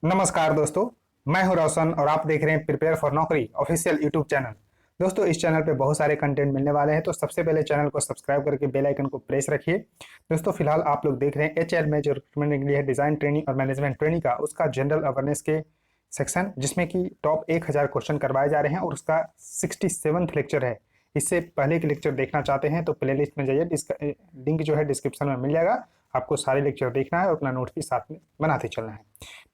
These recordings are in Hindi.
नमस्कार दोस्तों, मैं हूं रोशन और आप देख रहे हैं प्रिपेयर फॉर नौकरी ऑफिशियल यूट्यूब चैनल। दोस्तों, इस चैनल पे बहुत सारे कंटेंट मिलने वाले हैं, तो सबसे पहले चैनल को सब्सक्राइब करके बेल आइकन को प्रेस रखिए। दोस्तों, फिलहाल आप लोग देख रहे हैं एचआर में जो रिक्रूटमेंट के लिए है डिजाइन ट्रेनिंग और मैनेजमेंट ट्रेनिंग का, उसका जनरल अवेयरनेस के सेक्शन, जिसमें कि टॉप 1000 क्वेश्चन करवाए जा रहे हैं और उसका 67th लेक्चर है। इससे पहले के लेक्चर देखना चाहते हैं तो प्ले लिस्ट में जाइए, लिंक जो है डिस्क्रिप्शन में मिल जाएगा। आपको सारे लेक्चर देखना है और अपना नोट्स भी साथ में बनाते चलना है।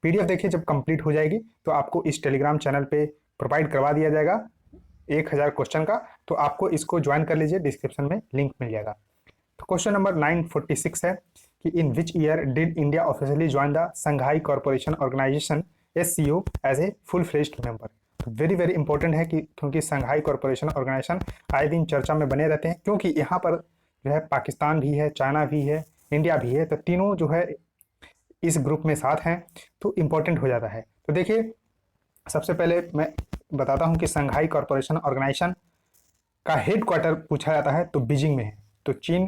पीडीएफ देखिए, जब कंप्लीट हो जाएगी तो आपको इस टेलीग्राम चैनल पे प्रोवाइड करवा दिया जाएगा 1000 क्वेश्चन का, तो आपको इसको ज्वाइन कर लीजिए, डिस्क्रिप्शन में लिंक मिल जाएगा। तो क्वेश्चन नंबर 946 है कि in which year did India officially join the Shanghai corporation organisation SCO as a full fledged member. तो वेरी वेरी इंपॉर्टेंट है कि क्योंकि संघाई कॉर्पोरेशन ऑर्गेनाइजेशन आए दिन चर्चा में बने रहते हैं, क्योंकि यहाँ पर जो है पाकिस्तान भी है, चाइना भी है, इंडिया भी है, तो तीनों जो है इस ग्रुप में साथ हैं, तो इंपॉर्टेंट हो जाता है। तो देखिए, सबसे पहले मैं बताता हूं कि संघाई कॉर्पोरेशन ऑर्गेनाइजेशन का हेडक्वार्टर पूछा जाता है तो बीजिंग में है। तो चीन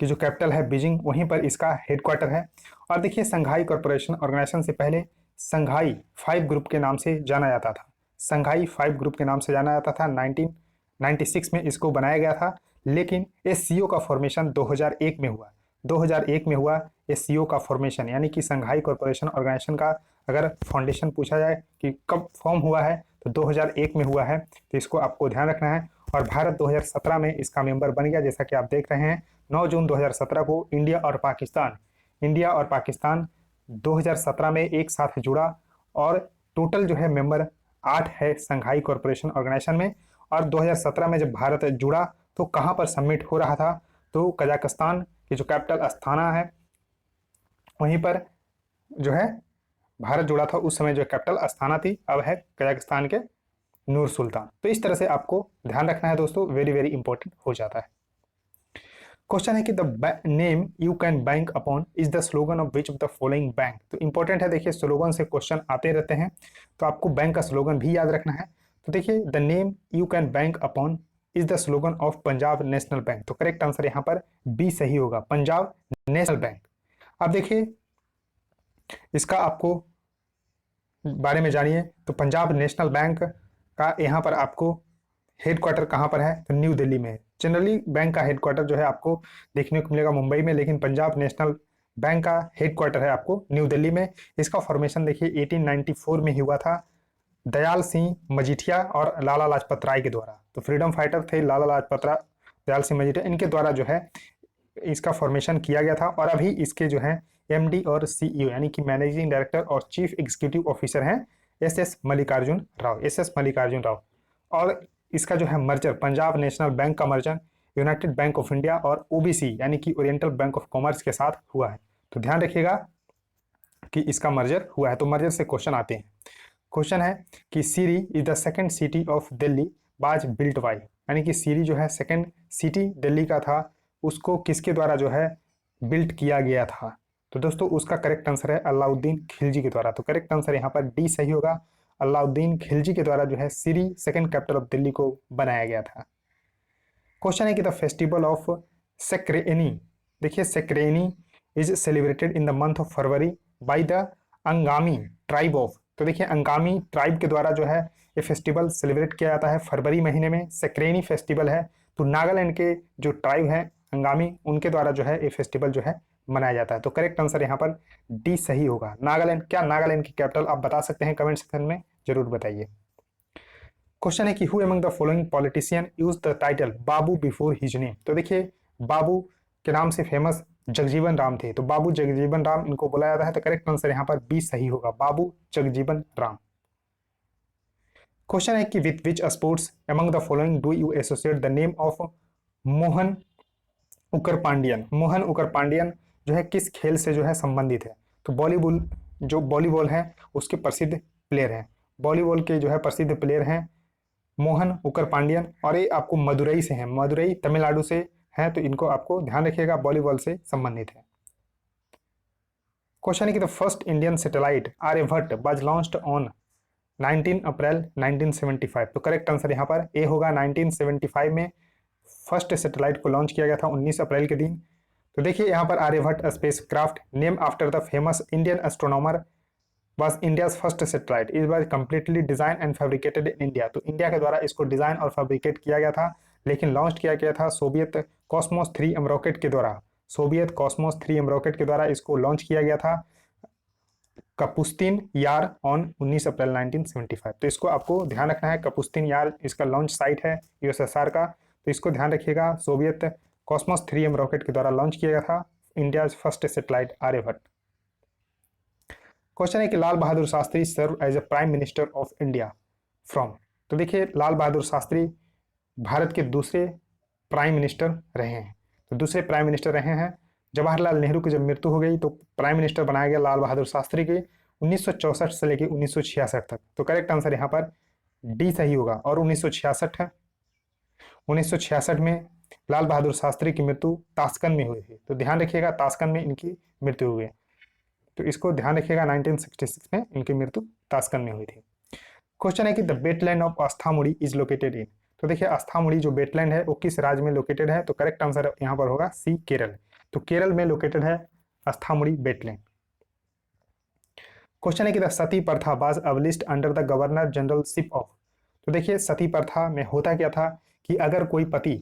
की जो कैपिटल है बीजिंग, वहीं पर इसका हेडक्वार्टर है। और देखिए, संघाई कॉर्पोरेशन ऑर्गेनाइजेशन से पहले संघाई 5 ग्रुप के नाम से जाना जाता था। संघाई 5 ग्रुप के नाम से जाना जाता था। 1996 में इसको बनाया गया था, लेकिन एससीओ का फॉर्मेशन 2001 में हुआ। 2001 में हुआ एससीओ का फॉर्मेशन, यानी कि संघाई कॉर्पोरेशन ऑर्गेनाइजेशन का अगर फाउंडेशन पूछा जाए कि कब फॉर्म हुआ है तो 2001 में हुआ है। तो इसको आपको ध्यान रखना है। और भारत 2017 में इसका मेंबर बन गया, जैसा कि आप देख रहे हैं। 9 जून 2017 को इंडिया और पाकिस्तान 2017 में एक साथ जुड़ा, और टोटल जो है मेंबर 8 है संघाई कॉर्पोरेशन ऑर्गेनाइजेशन में। और 2017 में जब भारत जुड़ा तो कहाँ पर सबमिट हो रहा था, तो कजाकिस्तान की जो कैपिटल अस्थाना है वहीं पर जो है भारत जुड़ा था। उस समय जो कैपिटल अस्थाना थी, अब है कजाकिस्तान के नूर सुल्तान। तो इस तरह से आपको ध्यान रखना है दोस्तों, वेरी वेरी इंपॉर्टेंट हो जाता है। क्वेश्चन है कि the name you can bank upon is the slogan of which of the following bank. तो इंपॉर्टेंट है, देखिए स्लोगन से क्वेश्चन आते रहते हैं, तो आपको बैंक का स्लोगन भी याद रखना है। तो देखिए, the name you can bank upon is the slogan of Punjab national bank. तो करेक्ट आंसर यहाँ पर बी सही होगा, पंजाब नेशनल बैंक। अब देखिए, इसका आपको बारे में जानिए। तो पंजाब नेशनल बैंक का यहाँ पर आपको हेडक्वार्टर कहाँ पर है, तो न्यू दिल्ली में है। जनरली बैंक का हेडक्वार्टर जो है आपको देखने को मिलेगा मुंबई में, लेकिन पंजाब नेशनल बैंक का हेडक्वार्टर है आपको न्यू दिल्ली में। इसका फॉर्मेशन देखिए 1894 में हुआ था, दयाल सिंह मजीठिया और लाला लाजपत राय के द्वारा। तो फ्रीडम फाइटर थे लाला लाजपत राय, दयाल सिंह मजीठिया, इनके द्वारा जो है इसका फॉर्मेशन किया गया था। और अभी इसके जो है एमडी और सीईओ यानी कि मैनेजिंग डायरेक्टर और चीफ एग्जीक्यूटिव ऑफिसर हैं एसएस मल्लिकार्जुन राव। और इसका जो है मर्जर, पंजाब नेशनल बैंक का merger United bank of India और ओबीसी यानी कि ओरिएंटल बैंक ऑफ कॉमर्स के साथ हुआ है। तो ध्यान रखिएगा कि इसका मर्जर हुआ है। तो मर्जर से क्वेश्चन आते हैं। क्वेश्चन है कि Siri is the second city of Delhi was built by, यानी कि सीरी जो है सेकंड सिटी दिल्ली का था, उसको किसके द्वारा जो है बिल्ट किया गया था। तो दोस्तों, उसका करेक्ट आंसर है अलाउद्दीन खिलजी के द्वारा। तो करेक्ट आंसर यहाँ पर डी सही होगा, अलाउद्दीन खिलजी के द्वारा जो है सीरी सेकंड कैपिटल ऑफ दिल्ली को बनाया गया था। क्वेश्चन है कि द फेस्टिवल ऑफ सेक्रेनी, देखिए Sekrenyi is celebrated in the month of February by the Angami tribe of. तो देखिए, अंगामी ट्राइब के द्वारा जो है ये फेस्टिवल सेलिब्रेट किया जाता है फरवरी महीने में, सेक्रेनी फेस्टिवल है। तो नागालैंड के जो ट्राइब है अंगामी, उनके द्वारा जो है ये फेस्टिवल जो है मनाया जाता है। तो करेक्ट आंसर यहाँ पर डी सही होगा, नागालैंड। क्या नागालैंड की कैपिटल आप बता सकते हैं, कमेंट सेक्शन में जरूर बताइए। क्वेश्चन है कि who among the following politician use the title Babu before his name. तो देखिए, बाबू के नाम से फेमस जगजीवन राम थे, तो बाबू जगजीवन राम इनको बोला जाता है। तो करेक्ट आंसर यहाँ पर बी सही होगा, बाबू जगजीवन राम। क्वेश्चन है कि with which sports among the following do you associate the name of Mohan उकर पांडियन। मोहन उकर पांडियन जो है किस खेल से जो है संबंधित है। तो वॉलीबॉल है उसके प्रसिद्ध प्लेयर हैं, वॉलीबॉल के जो है प्रसिद्ध प्लेयर हैं मोहन उकर पांडियन। और ये आपको मदुरई से हैं, मदुरई तमिलनाडु से हैं, तो इनको आपको ध्यान रखिएगा, वॉलीबॉल से संबंधित है। क्वेश्चन है कि the first Indian satellite Aryabhata was launched on 19 April 1975। तो करेक्ट आंसर यहाँ पर ए होगा, 1975 में फर्स्ट सैटेलाइट को लॉन्च किया गया था 19 अप्रैल के दिन। तो देखिए यहाँ पर Aryabhata spacecraft name after the famous Indian astronomer was India's first satellite. It was completely designed and fabricated in India. तो इंडिया के द्वारा इसको डिजाइन और फैब्रिकेट किया गया था, लेकिन लॉन्च किया गया था सोवियत कॉस्मोस 3 रॉकेट के द्वारा। सोवियत कॉस्मोस 3 रॉकेट के द्वारा इसको लॉन्च किया गया था कपुस्तिन यार ऑन 19 अप्रैल 1975। तो इसको आपको ध्यान रखना है, कपुस्तिन यार इसका लॉन्च साइट है यूएसएसआर का, तो इसको ध्यान रखिएगा। सोवियत कॉस्मोस 3 रॉकेट के द्वारा लॉन्च किया गया था India first satellite Aryabhata. Question है कि Lal Bahadur Shastri serve as a prime minister of India from. तो देखिए लाल बहादुर शास्त्री भारत के दूसरे प्राइम मिनिस्टर रहे हैं। तो दूसरे प्राइम मिनिस्टर रहे हैं। जवाहरलाल नेहरू की जब मृत्यु हो गई तो प्राइम मिनिस्टर बनाया गया लाल बहादुर शास्त्री के 1964 से लेकर 1966 तक। तो करेक्ट आंसर यहाँ पर डी सही होगा और 1966 है। 1966 में लाल बहादुर शास्त्री की मृत्यु ताशकंद में हुई थी। तो ध्यान रखिएगा ताशकंद में इनकी मृत्यु हुई है, तो इसको ध्यान रखिएगा 1966 में इनकी मृत्यु ताशकंद में हुई थी। क्वेश्चन है कि the wetland of Ashtamudi is located in. तो देखिए अस्थामुड़ी जो बेटलैंड है वो किस राज्य में लोकेटेड है, तो करेक्ट आंसर यहाँ पर होगा सी केरल। तो केरल में लोकेटेड है अस्थामुड़ी बेटलैंड। क्वेश्चन है कि the Sati pratha was abolished under the governor generalship of. तो देखिए सती प्रथा में होता क्या था कि अगर कोई पति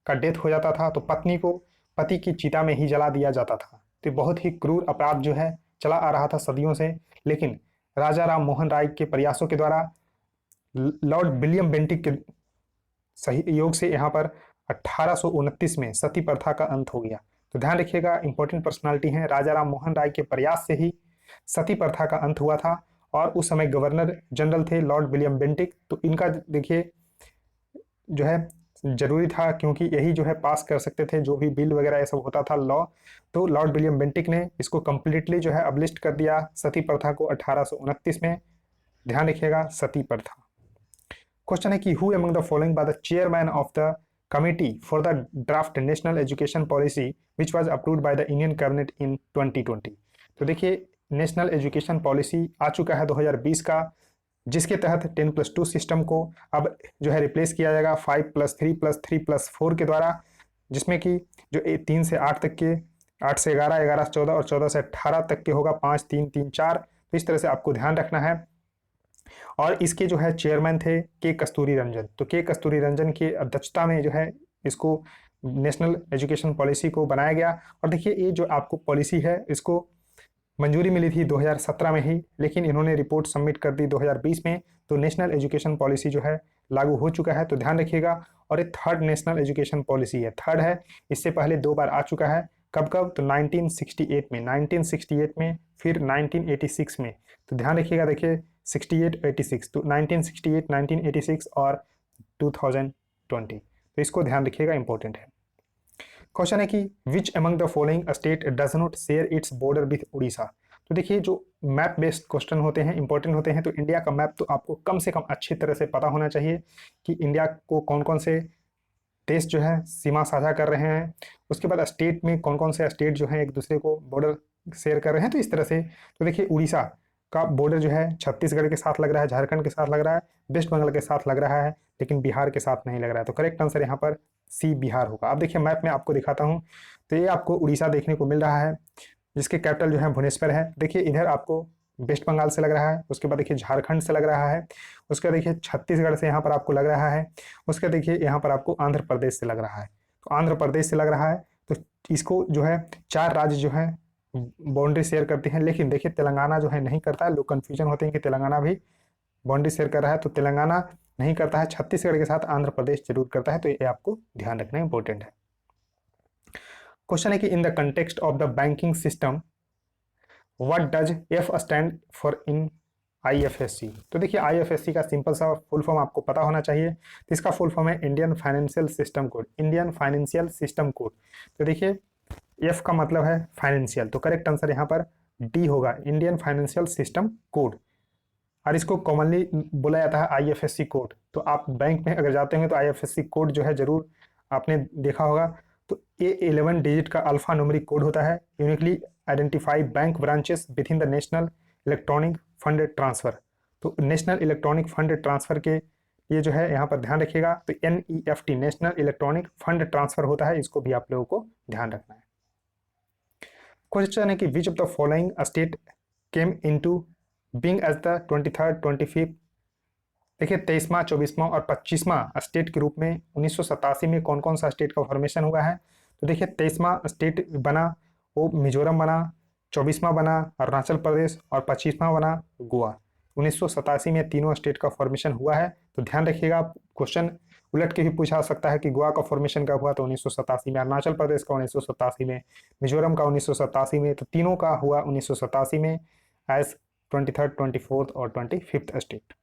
का डेथ हो जाता था तो पत्नी को पति की चिता में ही जला दिया जाता था। तो बहुत ही क्रूर अपराध जो है चला आ रहा था सदियों से, लेकिन राजा राम मोहन राय के प्रयासों के द्वारा लॉर्ड विलियम बेंटिक के सहयोग से यहाँ पर 1829 में सती प्रथा का अंत हो गया। तो ध्यान रखिएगा इंपॉर्टेंट पर्सनालिटी हैं, राजा राम मोहन राय के प्रयास से ही सती प्रथा का अंत हुआ था और उस समय गवर्नर जनरल थे लॉर्ड विलियम बेंटिक। तो इनका देखिए जो है जरूरी था क्योंकि यही जो है पास कर सकते थे जो भी बिल वगैरह ये सब होता था लॉ। तो लॉर्ड विलियम बेंटिक ने इसको कंप्लीटली जो है अबलिस्ट कर दिया सती प्रथा को 1829 में। ध्यान रखिएगा सती प्रथा। क्वेश्चन है कि who among the following by the chairman of the committee for the draft national education policy which was approved by the Indian cabinet इन 2020। तो देखिए नेशनल एजुकेशन पॉलिसी आ चुका है 2020 का, जिसके तहत 10+2 सिस्टम को अब जो है रिप्लेस किया जाएगा 5+3+3+4 के द्वारा, जिसमें कि जो 3 से 8 तक के, 8 से 11, 11 से 14 और 14 से 18 तक के होगा 5, 3, 3, 4। तो इस तरह से आपको ध्यान रखना है। और इसके जो है चेयरमैन थे के कस्तूरी रंजन। तो के कस्तूरी रंजन की अध्यक्षता में जो है इसको नेशनल एजुकेशन पॉलिसी को बनाया गया। और देखिए ये जो आपको पॉलिसी है इसको मंजूरी मिली थी 2017 में ही, लेकिन इन्होंने रिपोर्ट सबमिट कर दी 2020 में। तो नेशनल एजुकेशन पॉलिसी जो है लागू हो चुका है। तो ध्यान रखिएगा। और ये थर्ड नेशनल एजुकेशन पॉलिसी है, थर्ड है। इससे पहले 2 बार आ चुका है। कब कब, तो 1968 में, 1968 में, फिर 1986 में। तो ध्यान रखिएगा, देखिए 68, 86, तो 1968, 1986 और 2020। तो इसको ध्यान रखिएगा, इंपॉर्टेंट है। क्वेश्चन है कि which among the following state does not share its border with Orissa. तो देखिए जो मैप बेस्ड क्वेश्चन होते हैं, इंपॉर्टेंट होते हैं, तो इंडिया का मैप तो आपको कम से कम अच्छी तरह से पता होना चाहिए कि इंडिया को कौन कौन से देश जो है सीमा साझा कर रहे हैं। उसके बाद स्टेट में कौन कौन से स्टेट जो है एक दूसरे को बॉर्डर शेयर कर रहे हैं। तो इस तरह से तो देखिए उड़ीसा का बॉर्डर जो है छत्तीसगढ़ के साथ लग रहा है, झारखंड के साथ लग रहा है, वेस्ट बंगाल के साथ लग रहा है, लेकिन बिहार के साथ नहीं लग रहा है। तो करेक्ट आंसर यहाँ पर सी बिहार होगा। अब देखिए मैप में आपको दिखाता हूँ। तो ये आपको उड़ीसा देखने को मिल रहा है, जिसके कैपिटल जो है भुवनेश्वर है। देखिए इधर आपको वेस्ट बंगाल से लग रहा है, उसके बाद देखिए झारखंड से लग रहा है, उसके बाद देखिए छत्तीसगढ़ से यहाँ पर आपको लग रहा है, उसके देखिए यहाँ पर आपको आंध्र प्रदेश से लग रहा है। तो आंध्र प्रदेश से लग रहा है। तो इसको जो है 4 राज्य जो है बाउंड्री शेयर करते हैं, लेकिन देखिए तेलंगाना जो है नहीं करता है। लोग कन्फ्यूजन होते हैं कि तेलंगाना भी बाउंड्री शेयर कर रहा है, तो तेलंगाना नहीं करता है। छत्तीसगढ़ के साथ आंध्र प्रदेश जरूर करता है। तो ये आपको ध्यान रखना इंपॉर्टेंट है। क्वेश्चन है कि in the context of the banking system what does F stand for in IFSC। तो देखिए IFSC का सिंपल सा फुल फॉर्म आपको पता होना चाहिए। तो इसका फुल फॉर्म है Indian financial system code, Indian financial system code. तो देखिए एफ का मतलब है फाइनेंशियल, तो करेक्ट आंसर यहाँ पर डी होगा, इंडियन फाइनेंशियल सिस्टम कोड। और इसको कॉमनली बोला जाता है IFSC कोड। तो आप बैंक में अगर जाते होंगे तो IFSC कोड जो है जरूर आपने देखा होगा। तो ये 11 डिजिट का अल्फा न्यूमेरिक कोड होता है, uniquely identify bank branches with in the national electronic fund transfer. तो नेशनल इलेक्ट्रॉनिक फंड ट्रांसफर के ये जो है यहाँ पर ध्यान रखिएगा। तो NEFT national electronic fund transfer होता है, इसको भी आप लोगों को ध्यान रखना है। क्वेश्चन है कि which of the following state came into being as the 23rd 25th, देखिए 23वां 24वां और 25वां स्टेट के रूप में 1987 में कौन कौन सा स्टेट का फॉर्मेशन हुआ है। तो देखिए 23वां स्टेट बना वो मिजोरम बना, 24वां बना अरुणाचल प्रदेश और 25वां बना गोवा। 1987 में तीनों स्टेट का फॉर्मेशन हुआ है। तो ध्यान रखिएगा, क्वेश्चन उलट के भी पूछा सकता है कि गोवा का फॉर्मेशन कब हुआ, तो 1987 में, अरुणाचल प्रदेश का 1987 में, मिजोरम का 1987 में। तो तीनों का हुआ 1987 में एज 23rd 24th और 25th स्टेट।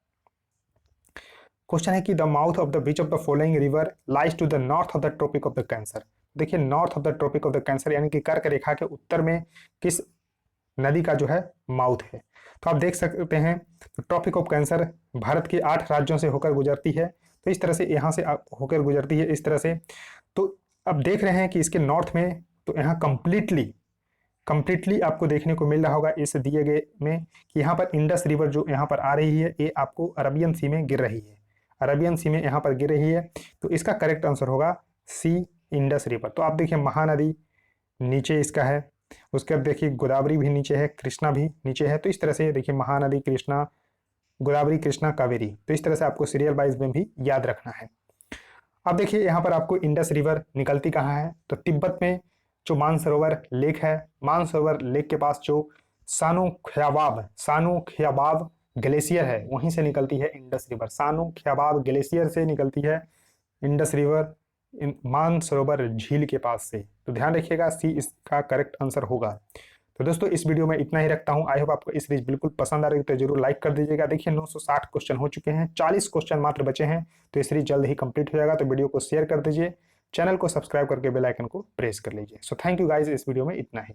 क्वेश्चन है कि the mouth of the which of the following river lies to the north of the tropic of the cancer. देखिए north of the tropic of the cancer यानी कि कर्क रेखा के उत्तर में किस नदी का जो है माउथ है। तो आप देख सकते हैं तो ट्रॉपिक ऑफ कैंसर भारत के 8 राज्यों से होकर गुजरती है। तो इस तरह से यहाँ से होकर गुजरती है इस तरह से। तो अब देख रहे हैं कि इसके नॉर्थ में तो यहाँ कंप्लीटली आपको देखने को मिल रहा होगा इस दिए गए में कि यहाँ पर इंडस रिवर जो यहाँ पर आ रही है ये आपको अरबियन सी में गिर रही है, अरबियन सी में यहाँ पर गिर रही है। तो इसका करेक्ट आंसर होगा सी, इंडस रिवर। तो आप देखिए महानदी नीचे इसका है, उसके बाद देखिए गोदावरी भी नीचे है, कृष्णा भी नीचे है। तो इस तरह से देखिए महानदी, कृष्णा, गोदावरी, कृष्णा, कावेरी। तो इस तरह से आपको सीरियल वाइज में भी याद रखना है। अब देखिए यहाँ पर आपको इंडस रिवर निकलती कहाँ है, तो तिब्बत में जो मानसरोवर लेक है, मानसरोवर लेक के पास जो सानो ख्याबाब ग्लेशियर है वहीं से निकलती है इंडस रिवर। सानो ख्याबाब ग्लेशियर से निकलती है इंडस रिवर मानसरोवर झील के पास से। तो ध्यान रखिएगा सी इसका करेक्ट आंसर होगा। तो दोस्तों इस वीडियो में इतना ही रखता हूं। आई होप आपको इस सीरीज बिल्कुल पसंद आ रही है तो जरूर लाइक कर दीजिएगा। देखिए 960 क्वेश्चन हो चुके हैं, 40 क्वेश्चन मात्र बचे हैं। तो इस सीरीज जल्द ही कंप्लीट हो जाएगा। तो वीडियो को शेयर कर दीजिए, चैनल को सब्सक्राइब करके बेल आइकन को प्रेस कर लीजिए। सो थैंक यू गाइज, इस वीडियो में इतना ही।